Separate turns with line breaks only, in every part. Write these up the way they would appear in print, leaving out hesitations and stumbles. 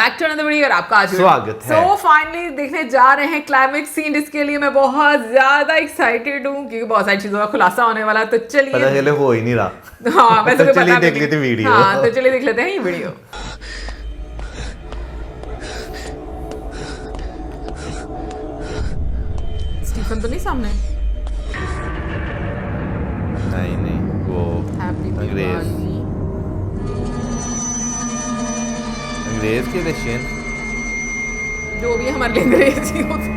Back to another video और आपका आज
स्वागत है।
सो फाइनली देखने जा रहे हैं क्लाइमेक्स सीन, जिसके लिए मैं बहुत ज्यादा एक्साइटेड हूँ क्योंकि बहुत सारी चीजों का खुलासा होने वाला है। तो
पता
चलिए,
चले हो ही नहीं रहा।
हाँ वैसे
तो
भी
चलिए
पता
देख
भी
लेते
नहीं।
वीडियो।
हाँ तो चलिए देख लेते हैं ये वीडियो। स्टीफन तो नहीं सामने?
नहीं वो
हैप्पी
अंग्रेज के रशियन
जो भी हमारे लिए अंग्रेजी होते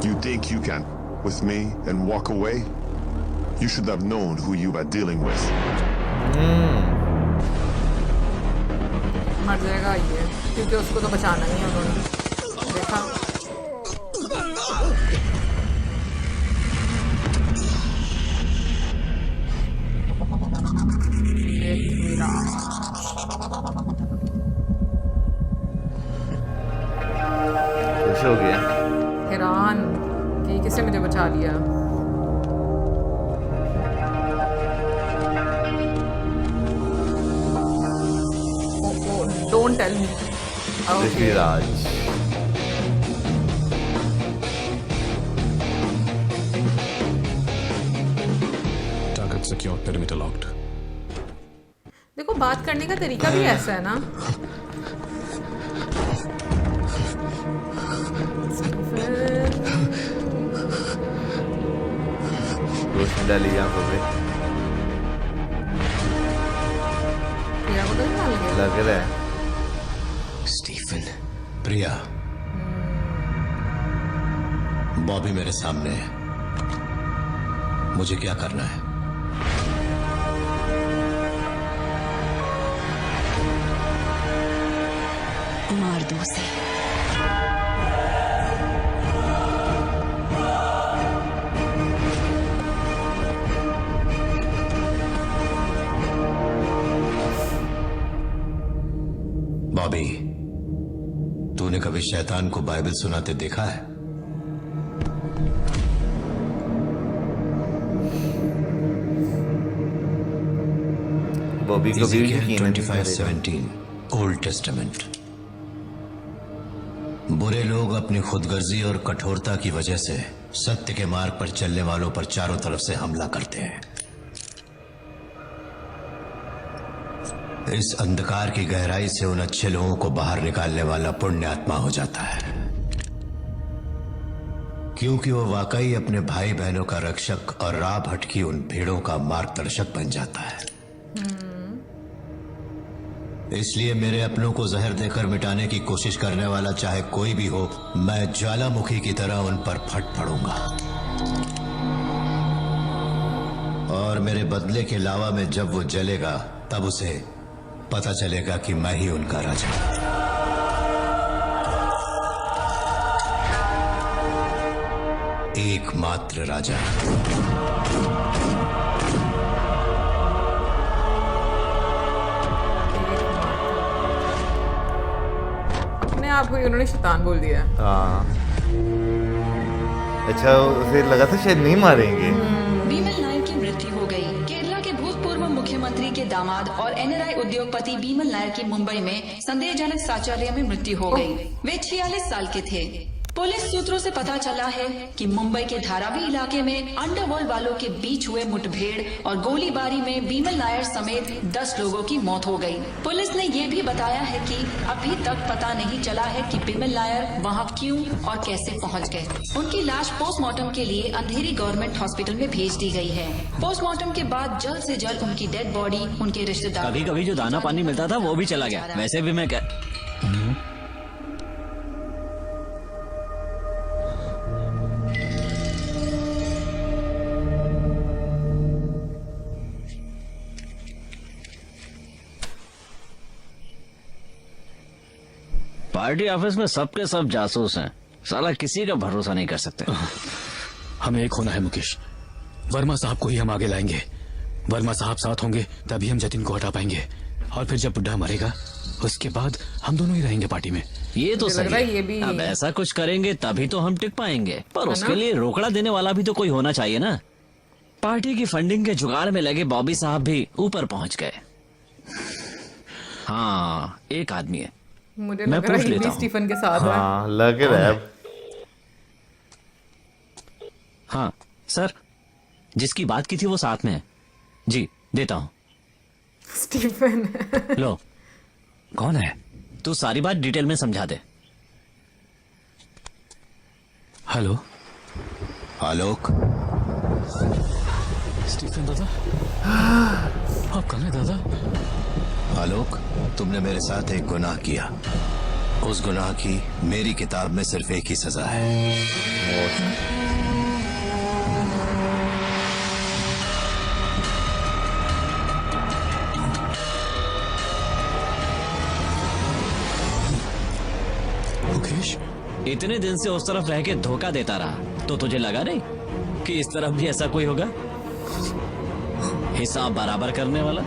You think you can with me and walk away? You should have known who you were dealing with.
मर जाएगा ये, क्योंकि उसको तो बचाना ही है उन्होंने। देखा
खुश हो गया।
हैरान कि किसने मुझे बचा लिया। Don't tell me.
Prithviraj
Target secure, perimeter locked.
देखो बात करने का तरीका भी ऐसा है ना।
रोशनी डाली आंखों पे,
प्रिया को तो नहीं डाल गया।
लग रहा है।
स्टीफन, प्रिया, बॉबी मेरे सामने है। मुझे क्या करना है?
मार दो उसे।
बॉबी, तूने कभी शैतान को बाइबल सुनाते देखा है?
बॉबी को भी यकीन नहीं
25:17 ओल्ड टेस्टामेंट। बुरे लोग अपनी खुदगर्जी और कठोरता की वजह से सत्य के मार्ग पर चलने वालों पर चारों तरफ से हमला करते हैं। इस अंधकार की गहराई से उन अच्छे लोगों को बाहर निकालने वाला पुण्य आत्मा हो जाता है, क्योंकि वो वाकई अपने भाई बहनों का रक्षक और राह भटकी उन भीड़ों का मार्गदर्शक बन जाता है। इसलिए मेरे अपनों को जहर देकर मिटाने की कोशिश करने वाला चाहे कोई भी हो, मैं ज्वालामुखी की तरह उन पर फट पड़ूंगा और मेरे बदले के लावा में जब वो जलेगा तब उसे पता चलेगा कि मैं ही उनका राजा। एकमात्र राजा।
अपने आप को ही उन्होंने शैतान बोल दिया।
हाँ अच्छा, उसे लगा था शायद नहीं मारेंगे।
बीमल नायर की मृत्यु हो गई। केरला के भूतपूर्व मुख्यमंत्री के दामाद और एनआरआई उद्योगपति बीमल नायर की मुंबई में संदेहजनक साचार्य में मृत्यु हो गई। वे 46 साल के थे। पुलिस सूत्रों से पता चला है कि मुंबई के धारावी इलाके में अंडरवर्ल्ड वालों के बीच हुए मुठभेड़ और गोलीबारी में बीमल नायर समेत 10 लोगों की मौत हो गई। पुलिस ने ये भी बताया है कि अभी तक पता नहीं चला है कि बीमल नायर वहां क्यों और कैसे पहुंच गए। उनकी लाश पोस्टमार्टम के लिए अंधेरी गवर्नमेंट हॉस्पिटल में भेज दी गई है। पोस्टमार्टम के बाद जल्द से जल्द उनकी डेड बॉडी उनके रिश्तेदार।
कभी कभी जो दाना पानी मिलता था वो भी चला गया। वैसे भी मैं क्या पार्टी ऑफिस में सबके सब जासूस हैं। साला किसी का भरोसा नहीं कर सकते।
हमें एक होना है मुकेश। वर्मा साहब को ही हम आगे लाएंगे। वर्मा साहब साथ होंगे तभी हम जतिन को हटा पाएंगे, और फिर जब बुड्ढा मरेगा उसके बाद हम दोनों ही रहेंगे पार्टी में।
ये तो
मुझे लग
सही
रहा है
है।
ये भी
अब ऐसा कुछ करेंगे तभी तो हम टिक पाएंगे, पर
है
उसके
ना?
लिए रोकड़ा देने वाला भी तो कोई होना चाहिए ना। पार्टी की फंडिंग के जुगाड़ में लगे बॉबी साहब भी ऊपर पहुंच गए। हाँ, एक आदमी है।
मुझे
मैं
लग रहा है
पूछ
ये
लेता
भी
हूँ।
स्टीफन के साथ है।
हाँ लग रहा है।
हाँ सर, जिसकी बात की थी वो साथ में है। जी देता हूँ।
स्टीफन
लो, कौन है? तू सारी बात डिटेल में समझा दे।
हेलो
आलोक,
स्टीफन दादा, आप कहाँ हैं दादा?
आलोक, तुमने मेरे साथ एक गुनाह किया। उस गुनाह की मेरी किताब में सिर्फ एक ही सजा है।
मुकेश,
इतने दिन से उस तरफ रह के धोखा देता रहा तो तुझे लगा नहीं कि इस तरफ भी ऐसा कोई होगा हिसाब बराबर करने वाला?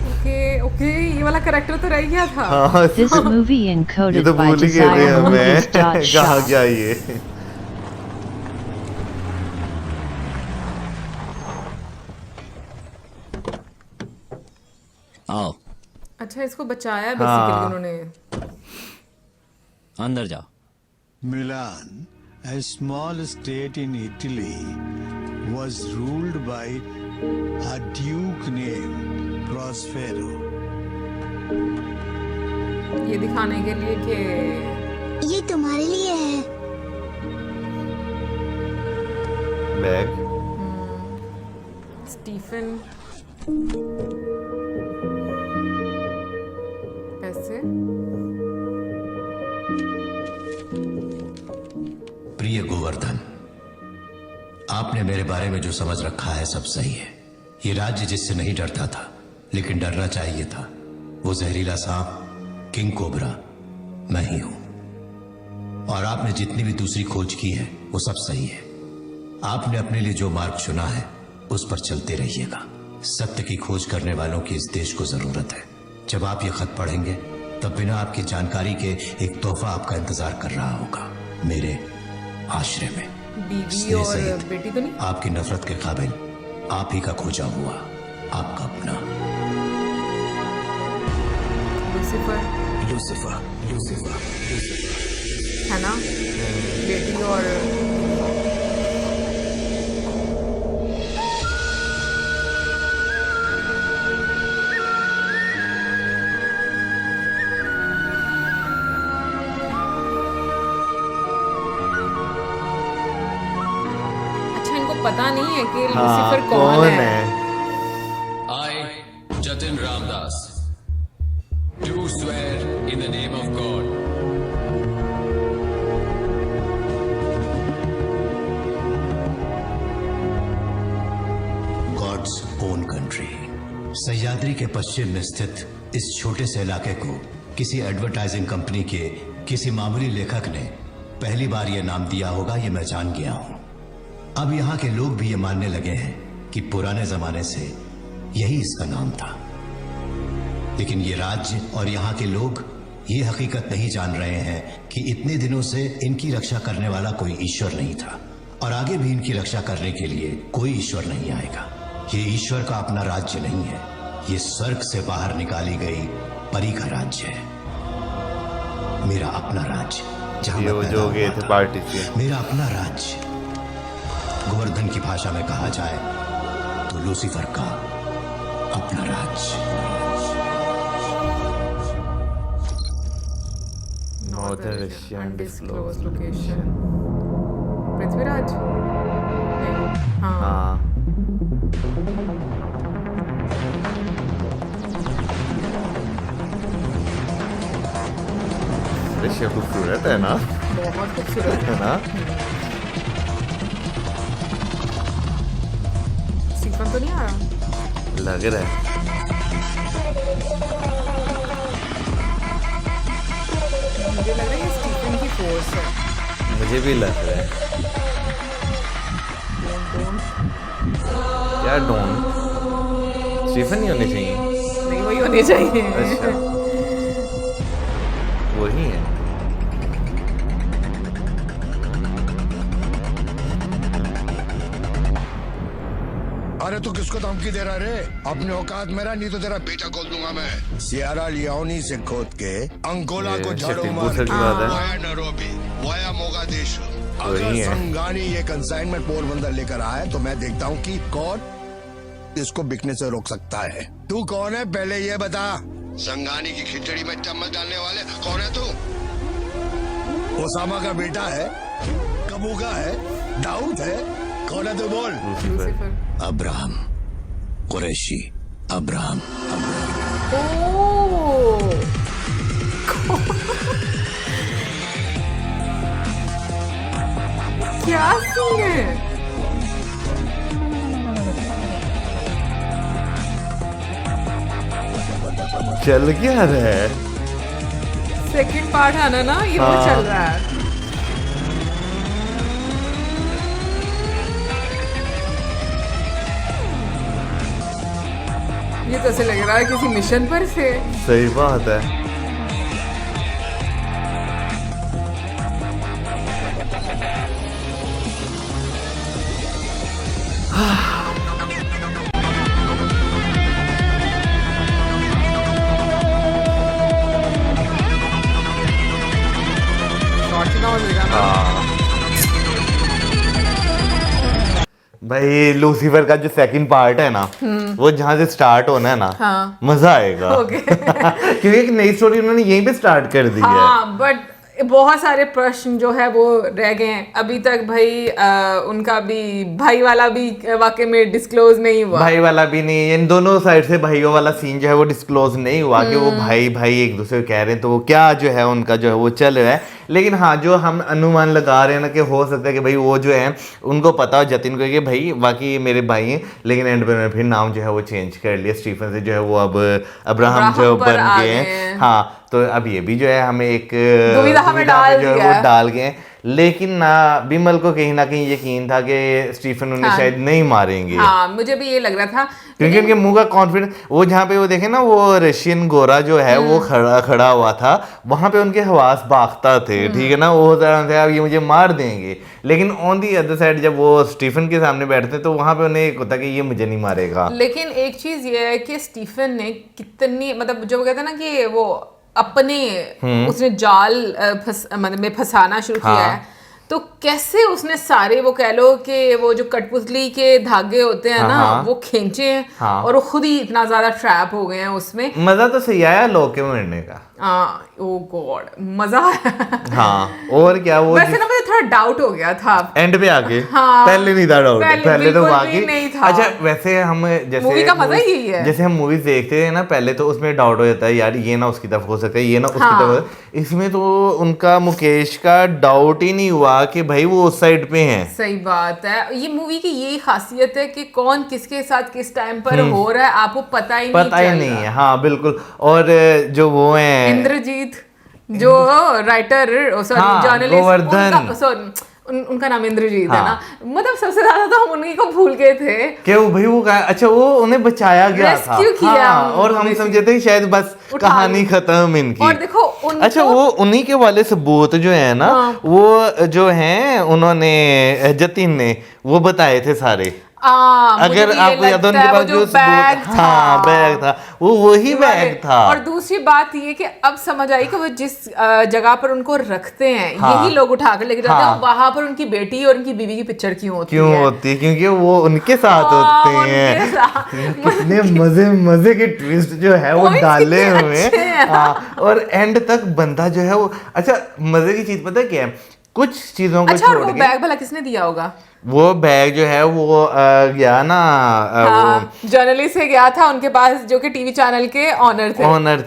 ओके ओके, ये वाला कैरेक्टर तो रह गया था।
हाँ
This movie
ये
encoded
तो
by
भूल ही गए थे
Desire
हमें।
Movies.
कहाँ
Shop.
गया ये?
आओ
अच्छा, इसको बचाया बेसिकली
हाँ।
उन्होंने।
अंदर जाओ।
Milan, a small state in Italy, was ruled by a duke named Prospero.
ये दिखाने के लिए कि
ये तुम्हारे लिए है।
बैग।
स्टीफन पैसे।
प्रिय गोवर्धन, आपने मेरे बारे में जो समझ रखा है सब सही है। ये राज्य जिससे नहीं डरता था लेकिन डरना चाहिए था, वो जहरीला सांप किंग कोबरा मैं ही हूं। और आपने जितनी भी दूसरी खोज की है वो सब सही है। आपने अपने लिए जो मार्ग चुना है उस पर चलते रहिएगा। सत्य की खोज करने वालों की इस देश को जरूरत है। जब आप ये खत पढ़ेंगे तब बिना आपकी जानकारी के एक तोहफा आपका इंतजार कर रहा होगा मेरे आश्रय में।
बीवी
स्नेह
और
सहित
बेटी तो नहीं?
आपकी नफरत के काबिल आप ही का खोजा हुआ आपका अपना
लूसीफर
लूसीफर
है ना? बेटी और अच्छा, इनको पता नहीं है कि
हाँ
लूसीफर कौन है।
I, Jatin Ramdas, do swear in the name of God.
God's own country. Sahyadri के पश्चिम में स्थित इस छोटे से इलाके को किसी एडवर्टाइजिंग कंपनी के किसी मामूली लेखक ने पहली बार यह नाम दिया होगा, ये मैं जान गया हूं। अब यहां के लोग भी ये मानने लगे हैं कि पुराने जमाने से यही इसका नाम था। लेकिन ये राज्य और यहाँ के लोग ये हकीकत नहीं जान रहे हैं कि इतने दिनों से इनकी रक्षा करने वाला कोई ईश्वर नहीं था और आगे भी इनकी रक्षा करने के लिए कोई ईश्वर नहीं आएगा। ये ईश्वर का अपना राज्य नहीं है, ये स्वर्ग से बाहर निकाली गई परी का राज्य है। मेरा अपना राज्य, जहां
ये
मैं
वो
पैदा
जो गए
हुआ
थे
था।
पार्टी से।
मेरा अपना राज्य। गोवर्धन की भाषा में कहा जाए तो लूसीफर का अपना राज्य।
Northern Russian
undisclosed location। Prithviraj नहीं, हाँ
हाँ रशिया खूबसूरत है ना?
बहुत खूबसूरत
है ना?
स्टीफन तो नहीं आ रहा।
लग रहा है।
मुझे लग रहा है ये स्टीफन की फोर्स है।
मुझे भी लग रहा है। क्या डोंट? स्टीफन नहीं होने चाहिए।
नहीं, वही होनी चाहिए।
अच्छा वही है।
अरे तू किसको धमकी दे रहा रे? अपने औकात मेरा, नहीं तो तेरा बेटा खोल दूंगा मैं। सियारा लियोनी से खोद के अंगोला को झाड़ू मार, वाया नैरोबी, वाया मोगादिशु। अगर संगानी ये कंसाइनमेंट पोरबंदर लेकर आए तो मैं देखता हूँ कि कौन इसको बिकने से रोक सकता है। तू कौन है पहले ये बता। संगानी की खिचड़ी में चम्मच डालने वाले कौन है तू? ओसामा का बेटा है, कबू का है, दाऊद है, कौन है तू बोल?
Abraham Qureshi, Abraham.
क्या सीन है?
चल क्या रहा है?
सेकंड पार्ट आना ना, ये वो चल रहा है। ये तो ऐसे लग रहा है किसी मिशन पर से।
सही बात है। भाई लूसीफर का जो सेकंड पार्ट है ना, वो जहाँ से स्टार्ट होना है ना,
हाँ।
मजा आएगा। क्योंकि एक नई स्टोरी उन्होंने यहीं पे स्टार्ट कर दी है।
बट बहुत सारे प्रश्न जो है वो रह गए हैं अभी तक भाई। उनका भी भाई वाला भी वाकई में डिस्क्लोज नहीं हुआ।
भाई वाला भी नहीं, इन दोनों साइड से भाइयों वाला सीन जो है वो डिस्क्लोज नहीं हुआ कि वो भाई भाई एक दूसरे को कह रहे हैं, तो वो क्या जो है उनका जो है वो चल रहा है। लेकिन हाँ, जो हम अनुमान लगा रहे हैं ना कि हो सकता है कि भाई वो जो है उनको पता हो जतिन को कि भाई बाकी ये मेरे भाई हैं, लेकिन एंड में फिर नाम जो है वो चेंज कर लिया। स्टीफन से जो है वो अब अब्राहम जो बन गए हैं। हाँ, तो अब ये भी जो है हमें एक
दुविधा में डाल
जो है वो डाल गए। लेकिन ना बिमल को कहीं ना कहीं यकीन था कि स्टीफन उन्हें शायद नहीं मारेंगे।
हाँ, मुझे भी ये लग रहा था
क्योंकि उनके मुंह का कॉन्फिडेंस, वो जहाँ पे वो देखे ना वो रशियन गोरा जो है वो खड़ा हुआ था, वहां पे उनके हवास बागता थे, ठीक है ना। वो अब ये मुझे मार देंगे, लेकिन ऑन दी अदर साइड जब वो स्टीफन के सामने बैठते तो वहां पे उन्हें एक होता कि ये मुझे नहीं मारेगा।
लेकिन एक चीज ये है कि स्टीफन ने कितनी, मतलब जो कहते हैं ना कि वो अपने उसने जाल मतलब में फंसाना शुरू किया है, तो कैसे उसने सारे वो कह लो कि वो जो कठपुतली के धागे होते हैं ना, वो खींचे हैं और वो खुद ही इतना ज्यादा ट्रैप हो गए हैं उसमें।
मजा तो सही आया लोग के मरने का।
ओ गॉड, मजा आया।
हाँ, और क्या वो
वैसे ना मुझे थोड़ा डाउट हो गया था
एंड पे आके।
हाँ,
पहले नहीं था डाउट, पहले तो बाकी
नहीं था।
अच्छा, वैसे हम जैसे
मूवी का मजा ही यही है,
जैसे हम मूवीज देखते हैं ना, पहले तो उसमें डाउट हो जाता है यार ये ना उसकी तरफ हो सकता है, ये ना उसकी तरफ। इसमें तो उनका मुकेश का डाउट ही नहीं हुआ कि भाई वो उस साइड पे हैं।
सही बात है। ये मूवी की यही खासियत है कि कौन किसके साथ किस टाइम पर हो रहा है आपको पता ही नहीं है।
हाँ बिल्कुल। और जो वो हैं
इंद्रजीत, जो राइटर सॉरी जर्नलिस्ट, उनका नाम इंद्रजीत है ना, मतलब सबसे ज्यादा तो हम उन्हीं को भूल गए थे कि
वो भाई वो अच्छा वो उन्हें बचाया गया था,
किया
और हम समझे थे शायद बस कहानी खत्म इनकी।
और देखो
अच्छा, वो उन्हीं के वाले सबूत जो है ना, वो जो हैं उन्होंने जतिन ने वो बताए थे सारे। अगर आपको याद हो, उनके पास जो बैग था वो वही बैग था।
और दूसरी बात ये कि अब समझ आई कि वो जिस जगह पर उनको रखते हैं, यही लोग उठा कर लेके जाते हैं, वहां पर उनकी बेटी और उनकी बीवी की पिक्चर क्यों होती है?
क्योंकि वो उनके साथ होते हैं। कितने मजे के ट्विस्ट जो है वो डाले हुए हैं। और एंड तक बंदा जो है वो, अच्छा मजे की चीज पता है क्या है, कुछ चीजों को छोड़ के।
बैग भला किसने दिया होगा?
वो बैग जो है वो गया ना,
वो जर्नलिस्ट से गया था उनके पास, जो कि टीवी चैनल के ऑनर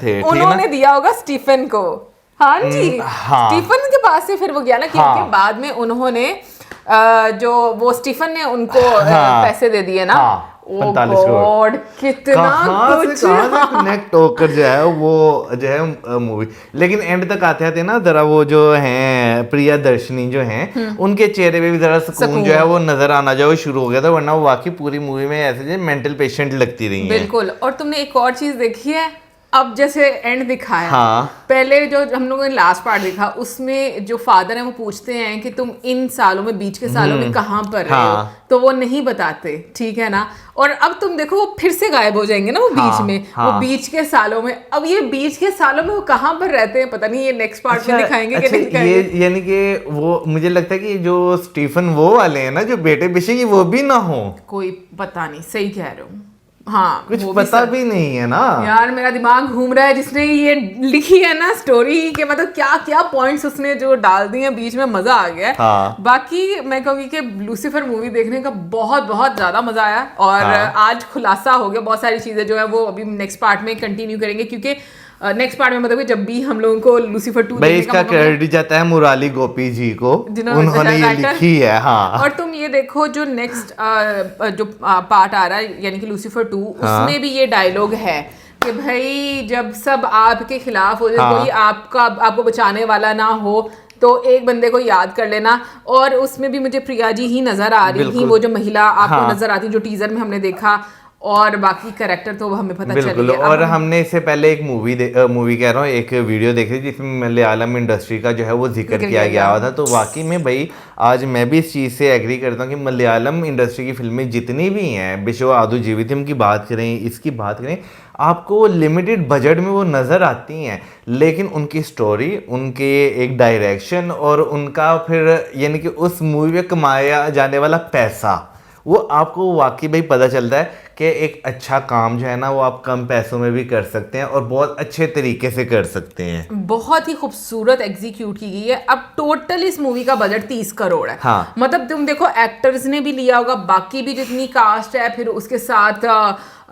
थे। उन्होंने दिया होगा स्टीफन को। हाँ जी, स्टीफन के पास से फिर वो गया ना, क्योंकि बाद में उन्होंने जो वो स्टीफन ने उनको पैसे दे दिए ना।
45 करोड़
कितना कुछ
कनेक्ट होकर जो है वो जो है मूवी। लेकिन एंड तक आते आते ना जरा वो जो हैं प्रिया दर्शनी जो हैं, उनके चेहरे पे भी जरा सुकून जो है वो नजर आना जो शुरू हो गया था, वरना वो वाकई पूरी मूवी में ऐसे जो मेंटल पेशेंट लगती रही है।
बिल्कुल। और तुमने एक और चीज देखी है अब जैसे एंड दिखाया,
हाँ।
पहले जो हम लोगों ने लास्ट पार्ट देखा उसमें जो फादर है वो पूछते हैं कि तुम इन सालों में, बीच के सालों में कहाँ पर रहे हो, तो वो नहीं बताते, ठीक है ना। और अब तुम देखो वो फिर से गायब हो जाएंगे ना वो बीच में, वो बीच के सालों में। अब ये बीच के सालों में वो कहाँ पर रहते हैं पता नहीं, ये नेक्स्ट पार्ट में दिखाएंगे कि नहीं दिखाएंगे।
ये यानी कि वो मुझे लगता है कि जो स्टीफन वो वाले हैं ना जो बेटे पिछेंगे वो भी ना हो,
कोई पता नहीं, सही कह रहे हो। हाँ,
कुछ
वो
पता भी नहीं है ना
यार। मेरा दिमाग घूम रहा है जिसने ये लिखी है ना स्टोरी के, मतलब क्या क्या पॉइंट्स उसने जो डाल दिए हैं बीच में, मजा आ गया।
हाँ।
बाकी मैं कहूँगी कि लूसीफर मूवी देखने का बहुत बहुत ज्यादा मजा आया, और आज खुलासा हो गया बहुत सारी चीजें जो है वो अभी नेक्स्ट पार्ट में कंटिन्यू करेंगे, क्योंकि नेक्स्ट पार्ट में मतलब जब भी हम लोगों को लूसीफर 2
भाई इसका क्रेडिट जाता है मुराली गोपी जी को, उन्होंने ये लिखी है। हाँ।
और तुम ये देखो जो नेक्स्ट जो पार्ट आ रहा है यानी कि लूसीफर 2, उसमें भी ये डायलॉग है कि भाई जब सब आपके खिलाफ हो जाए, कोई आपको बचाने वाला ना हो, तो एक बंदे को याद कर लेना। और उसमें भी मुझे प्रिया जी ही नजर आ रही थी, वो जो महिला आपको नजर आती जो टीजर में हमने देखा, और बाकी कैरेक्टर तो हमें पता चल
बिल्कुल। और हमने इससे पहले एक मूवी कह रहा हूँ, एक वीडियो देख रही थी जिसमें मलयालम इंडस्ट्री का जो है वो जिक्र किया गया हुआ था। तो वाकई में भाई आज मैं भी इस चीज़ से एग्री करता हूँ कि मलयालम इंडस्ट्री की फिल्में जितनी भी हैं, बिशो आदु जीवितम की बात करें, इसकी बात करें, आपको लिमिटेड बजट में वो नज़र आती हैं, लेकिन उनकी स्टोरी, उनके एक डायरेक्शन और उनका फिर यानी कि उस मूवी में कमाया जाने वाला पैसा, वो आपको वाकई भाई पता चलता है कि एक अच्छा काम जो है ना वो आप कम पैसों में भी कर सकते हैं और बहुत अच्छे तरीके से कर सकते हैं।
बहुत ही खूबसूरत एग्जीक्यूट की गई है। अब टोटल इस मूवी का बजट 30 करोड़ है।
हाँ।
मतलब तुम देखो एक्टर्स ने भी लिया होगा, बाकी भी जितनी कास्ट है, फिर उसके साथ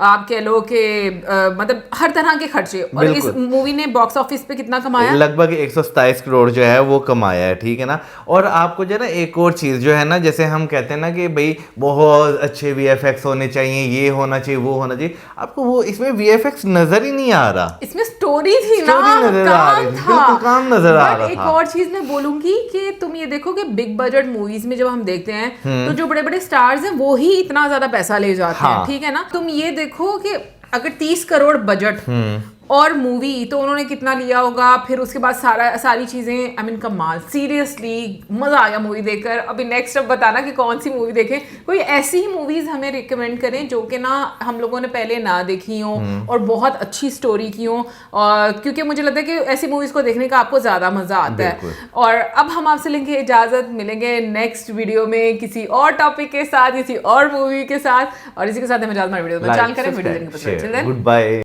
आप कह लो कि मतलब हर तरह के खर्चे। और इस मूवी ने बॉक्स ऑफिस पे कितना कमाया?
लगभग 127 करोड़ जो है वो कमाया है, ठीक है ना। और आपको जो है ना एक और चीज़ जो है ना, जैसे हम कहते हैं ना कि भाई बहुत अच्छे VFX होने चाहिए, ये होना चाहिए, वो होना चाहिए, आपको वो इसमें VFX नजर ही नहीं आ रहा।
इसमें स्टोरी थी ना,
काम नजर आ रहा था।
एक और चीज मैं बोलूंगी कि तुम ये देखो कि बिग बजट मूवीज में जब हम देखते हैं तो जो बड़े बड़े स्टार्स हैं वो ही इतना ज्यादा पैसा ले जाते हैं, ठीक है ना। तुम ये देखो कि अगर 30 करोड़ बजट और मूवी, तो उन्होंने कितना लिया होगा, फिर उसके बाद सारी चीजें, आई मीन कमाल, सीरियसली मजा आ गया मूवी देखकर। अभी नेक्स्ट अब बताना कि कौन सी मूवी देखें, कोई ऐसी ही मूवीज हमें रिकमेंड करें जो कि ना हम लोगों ने पहले ना देखी हो और बहुत अच्छी स्टोरी की हो, क्योंकि मुझे लगता है कि ऐसी मूवीज को देखने का आपको ज्यादा मजा आता है। और अब हम आपसे लेंगे इजाजत, मिलेंगे नेक्स्ट वीडियो में किसी और टॉपिक के साथ, किसी और मूवी के साथ, और इसी के साथ हमें इजाजत। वीडियो में चैनल करें, वीडियो देखने के बाद गुड बाय।